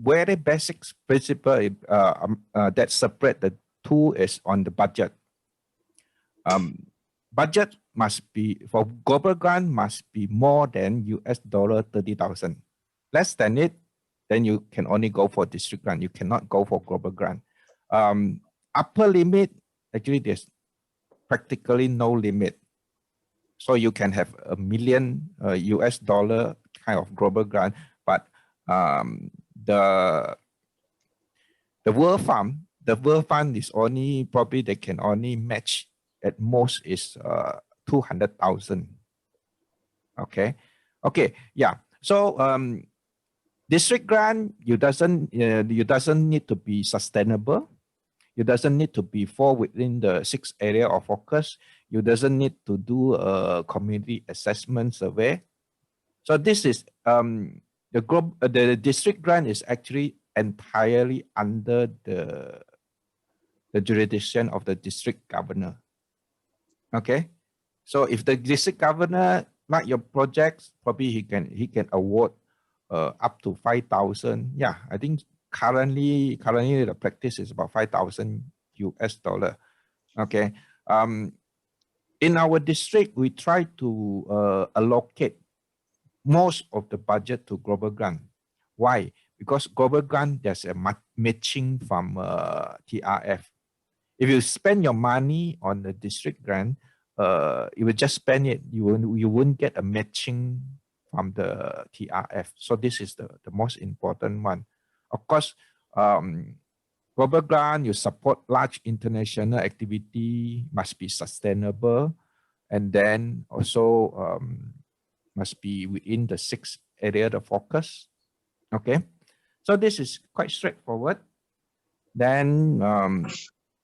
very basic principle that separate the two is on the budget. Budget must be, for global grant, must be more than $30,000. Less than it, then you can only go for district grant. You cannot go for global grant. Upper limit, actually there's practically no limit. So you can have $1 million kind of global grant, but the World Fund is only, probably they can only match at most is 200,000. Okay, yeah. So district grant, you doesn't need to be sustainable. You doesn't need to be fall within the 6 area of focus. You doesn't need to do a community assessment survey. So this is the district grant is actually entirely under the jurisdiction of the district governor. Okay, so if the district governor like your projects, probably he can award up to 5,000. Yeah, I think currently the practice is about $5,000. Okay, in our district we try to allocate most of the budget to global grant. Why? Because global grant, there's a matching from TRF. If you spend your money on the district grant, you will just spend it. You wouldn't get a matching from the TRF. So this is the most important one. Of course, global grant, you support large international activity, must be sustainable, and then also must be within the 6 area of focus. Okay, so this is quite straightforward. Then,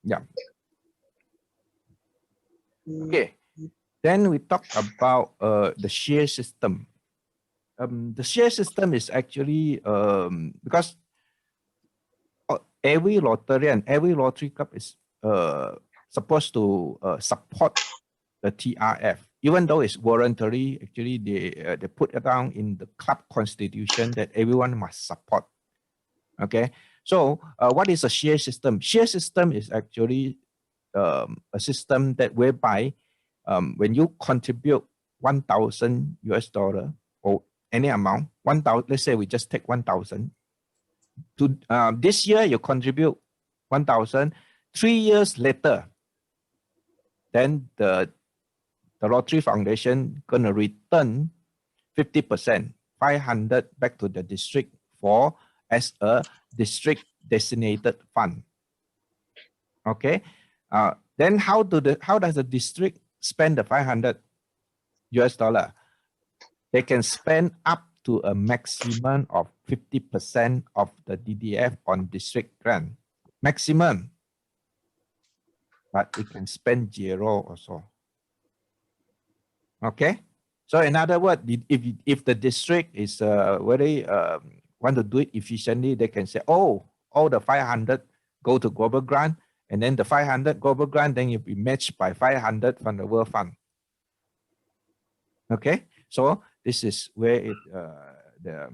yeah. Okay, then we talk about the share system. The share system is actually because every Rotarian, every Rotary Club is supposed to support the TRF, even though it's voluntary. Actually, they put it down in the club constitution that everyone must support. Okay, so what is a share system? Share system is actually a system that whereby when you contribute $1,000 or any amount, 1,000, let's say we just take 1,000 to this year you contribute 1,000. 3 years later, then the Rotary Foundation gonna return 50%, 500 back to the district for as a district designated fund. Okay, then how does the district spend the $500? They can spend up to a maximum of 50% of the DDF on district grant, maximum, but it can spend 0 also. Okay, so in other words, if the district is very want to do it efficiently, they can say, oh, all the 500 go to global grant, and then the 500 global grant, then you'll be matched by 500 from the World Fund. Okay, so this is where the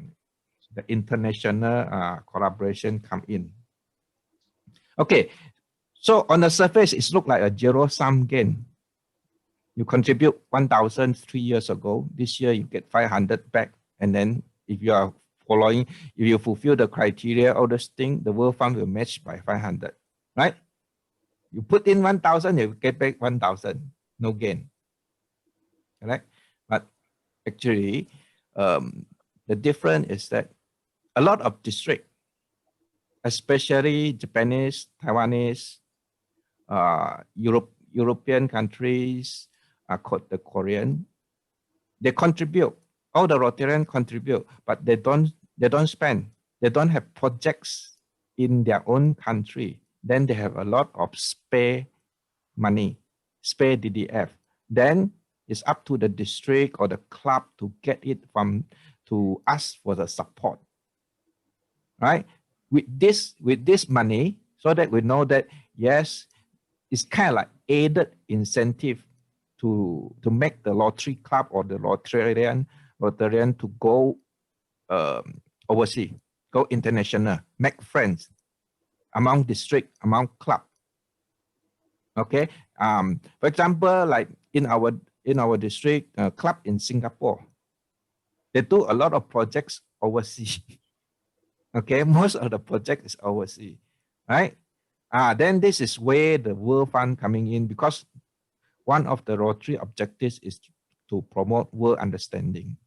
international collaboration come in. Okay, so on the surface, it looks like a zero-sum game. You contribute 1,000 3 years ago. This year you get 500 back, and then if you are following, if you fulfill the criteria, all this thing, the World Fund will match by 500, right? You put in 1,000, you get back 1,000, no gain, correct? But actually, the difference is that a lot of districts, especially Japanese, Taiwanese, European countries, the Korean, they contribute. All the Rotarians contribute, but they don't spend. They don't have projects in their own country. Then they have a lot of spare money, spare DDF. Then it's up to the district or the club to get it to ask for the support, right? With this money, so that we know that yes, it's kind of like aided incentive to make the Rotary Club or the Rotarian to go overseas. go international, make friends among district, among club. Okay. For example, like in our district club in Singapore, they do a lot of projects overseas. Okay, most of the project is overseas, right? Then this is where the World Fund coming in, because one of the Rotary objectives is to promote world understanding.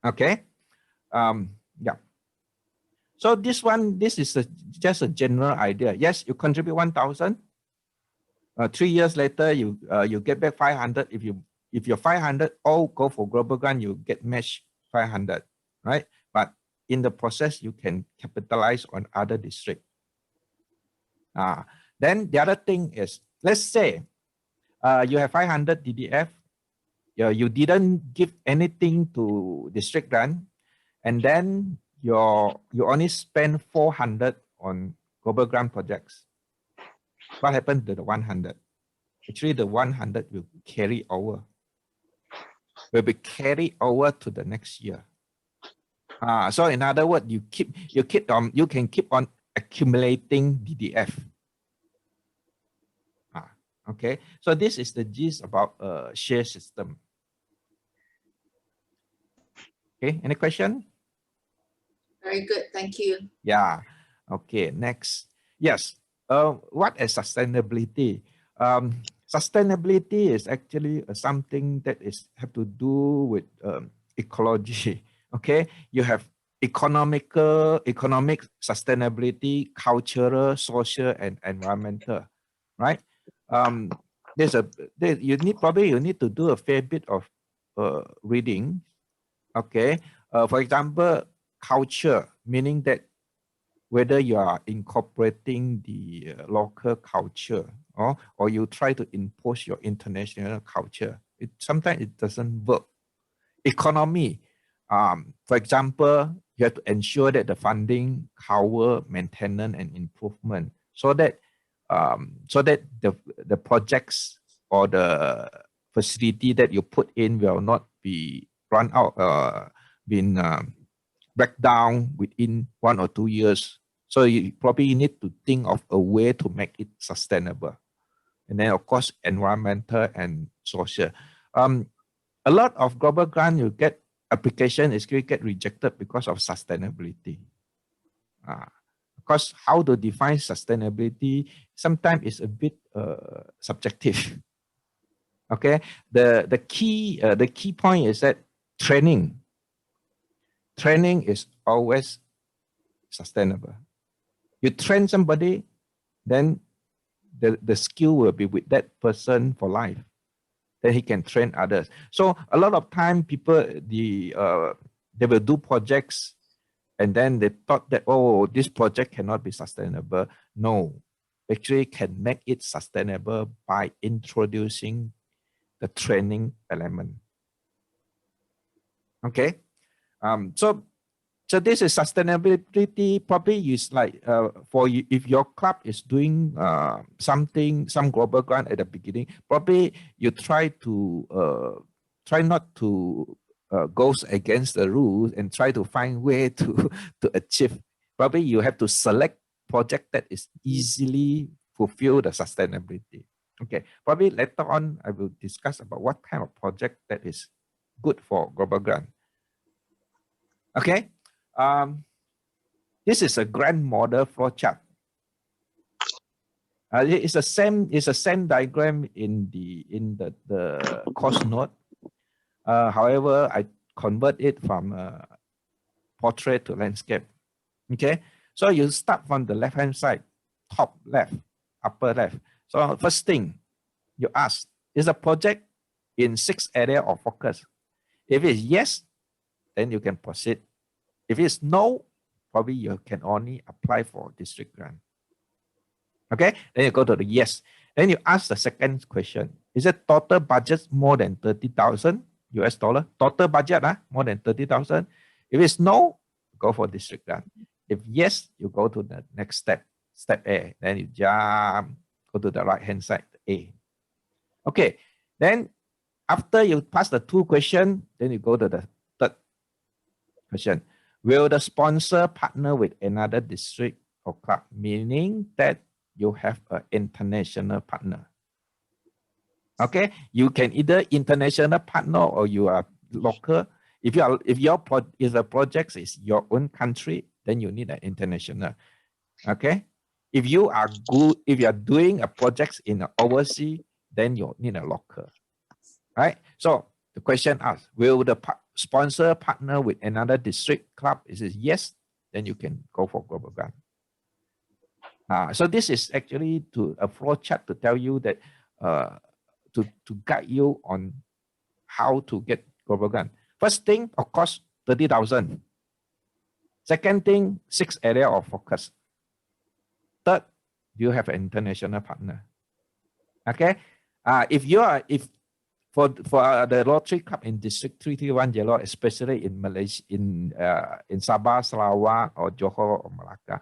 Okay. Yeah. So this is just a general idea. Yes, you contribute 1,000. 3 years later, you get back 500. If you're 500, all go for global grant, you get match 500, right? But in the process, you can capitalize on other district. Then the other thing is, let's say you have 500 DDF, you didn't give anything to district grant, and then you only spend 400 on global grant projects. What happened to the 100? Actually, the 100 will carry over. Will be carried over to the next year. So in other words, you can keep on accumulating DDF. Okay, so this is the gist about share system. Okay, any question? Very good, thank you. Yeah. Okay, next. Yes. What is sustainability? Sustainability is actually something that have to do with ecology. Okay, you have economic sustainability, cultural, social, and environmental, right? You need to do a fair bit of reading. Okay, for example, culture, meaning that whether you are incorporating the local culture or you try to impose your international culture, sometimes it doesn't work. Economy, for example, you have to ensure that the funding cover maintenance and improvement, so that the projects or the facility that you put in will not be run out, break down within 1 or 2 years. So you probably need to think of a way to make it sustainable. And then of course, environmental and social. A lot of global grant you get application is going to get rejected because of sustainability. Because how to define sustainability sometimes is a bit subjective. Okay, the key point is that training is always sustainable. You train somebody, then the skill will be with that person for life. Then he can train others. So a lot of time people they will do projects and then they thought that, oh, this project cannot be sustainable. No, actually can make it sustainable by introducing the training element. Okay. So this is sustainability. Probably is like for you, if your club is doing some global grant at the beginning, probably you try not to go against the rules and try to find way to achieve. Probably you have to select project that is easily fulfill the sustainability. Okay, probably later on I will discuss about what kind of project that is good for global grant. Okay. This is a grant model flow chart. It's the same diagram in the course note. However, I convert it from portrait to landscape. Okay, so you start from the left-hand side, top left, upper left. So first thing you ask, is a project in 6 areas of focus? If it's yes, then you can proceed. If it's no, probably you can only apply for district grant. Okay, then you go to the yes. Then you ask the second question. Is it total budget more than 30,000 US dollar? Total budget more than 30,000. If it's no, go for district grant. If yes, you go to the next step, step A. Then you jump, go to the right-hand side, A. Okay, then after you pass the 2 questions, then you go to the third question. Will the sponsor partner with another district or club, meaning that you have an international partner? Okay, you can either international partner or you are local. If the project is your own country, then you need an international. Okay, if you are doing a project in overseas, then you need a local. Right. So the question asks, will the sponsor partner with another district club? Is it yes? Then you can go for global grant. So this is actually a flow chart to tell you that to guide you on how to get global grant. First thing, of course, 30,000. Second thing, 6 area of focus. Third, do you have an international partner? Okay. For the Rotary Club in District 331 Yellow, especially in Malaysia, in Sabah, Sarawak, or Johor or Malacca,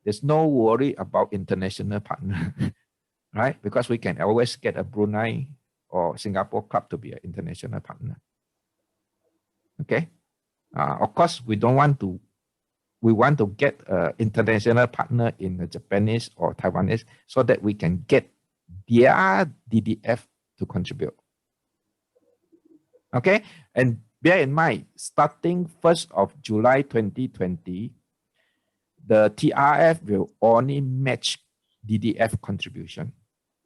there's no worry about international partner, right? Because we can always get a Brunei or Singapore club to be an international partner. Okay. Of course, we want to get an international partner in the Japanese or Taiwanese so that we can get their DDF to contribute. Okay, and bear in mind, starting 1st of July 2020, the TRF will only match DDF contribution.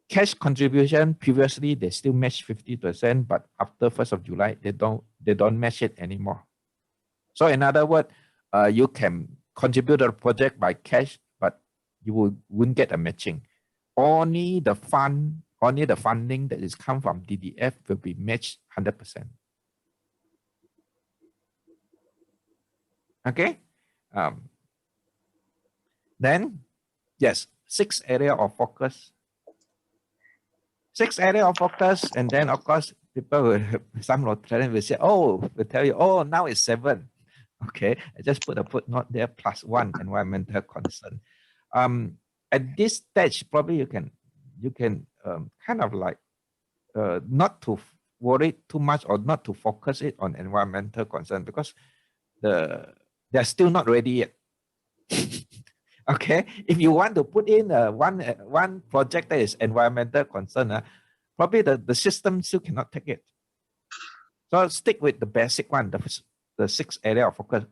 Cash contribution, previously they still match 50%, but after 1st of July, they don't match it anymore. So in other words, you can contribute to the project by cash, but you wouldn't get a matching. Only the funding that is come from DDF will be matched 100%. Okay. Then, yes, 6 area of focus. 6 area of focus, and then of course people will some Rotarians will say, oh, will tell you, oh, now it's 7. Okay, I just put a footnote there, +1 environmental concern. At this stage, probably you can kind of like not to worry too much or not to focus it on environmental concern because they're still not ready yet. Okay, if you want to put in one project that is environmental concern, probably the system still cannot take it. So stick with the basic one, the 6 area of focus: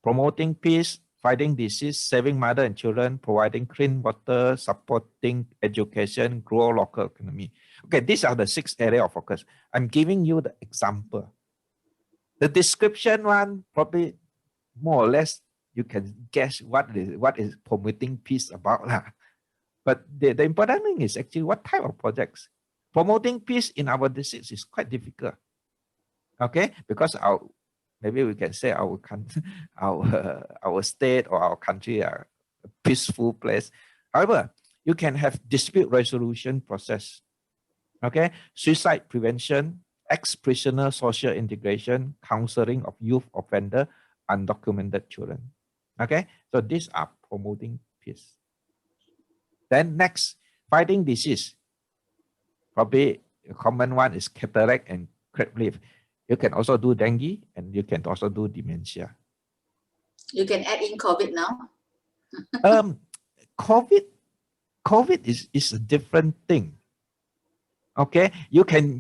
promoting peace, fighting disease, saving mother and children, providing clean water, supporting education, grow local economy. Okay, these are the 6 area of focus. I'm giving you the example. The description one, probably more or less, you can guess what is promoting peace about. But the important thing is actually what type of projects. Promoting peace in our districts is quite difficult. Okay, because maybe we can say our country, our state or our country are a peaceful place. However, you can have dispute resolution process. Okay, suicide prevention, ex-prisoner social integration, counseling of youth offender, undocumented children. Okay, so these are promoting peace. Then next, fighting disease. Probably a common one is cataract and crab leaf. You can also do dengue and you can also do dementia. You can add in COVID now. COVID is a different thing. Okay, you can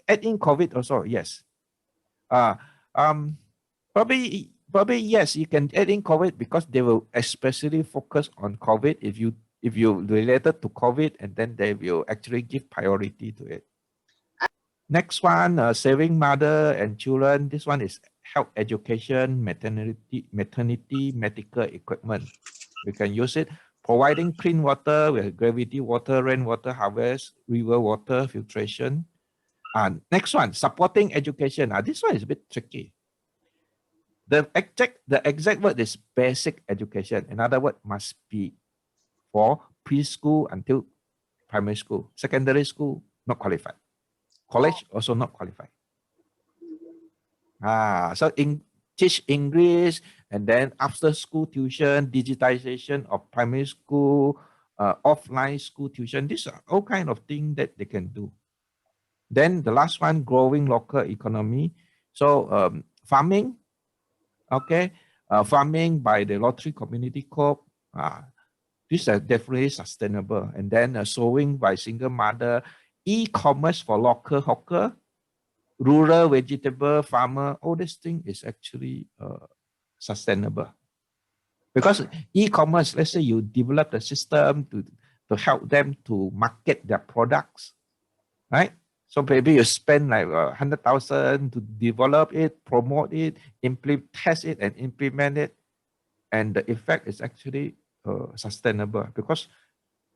add in COVID also. Yes. Probably yes, you can add in COVID because they will especially focus on COVID if you related to COVID, and then they will actually give priority to it. Next one, saving mother and children. This one is health education, maternity, medical equipment. We can use it. Providing clean water with gravity water, rainwater harvest, river water filtration. Next one, supporting education. This one is a bit tricky. The exact word is basic education. In other words, must be for preschool until primary school. Secondary school, not qualified. College, also not qualified. So teach English, and then after school tuition, digitization of primary school, offline school tuition. These are all kind of things that they can do. Then the last one, growing local economy. So farming, Okay, farming by the lottery community co-op. These are definitely sustainable. And then sowing by single mother, e-commerce for local hawker, rural vegetable farmer, all this thing is actually sustainable. Because e-commerce, let's say you develop the system to help them to market their products, right? So maybe you spend like 100,000 to develop it, promote it, test it, and implement it, and the effect is actually sustainable because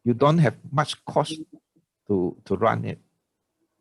you don't have much cost to run it.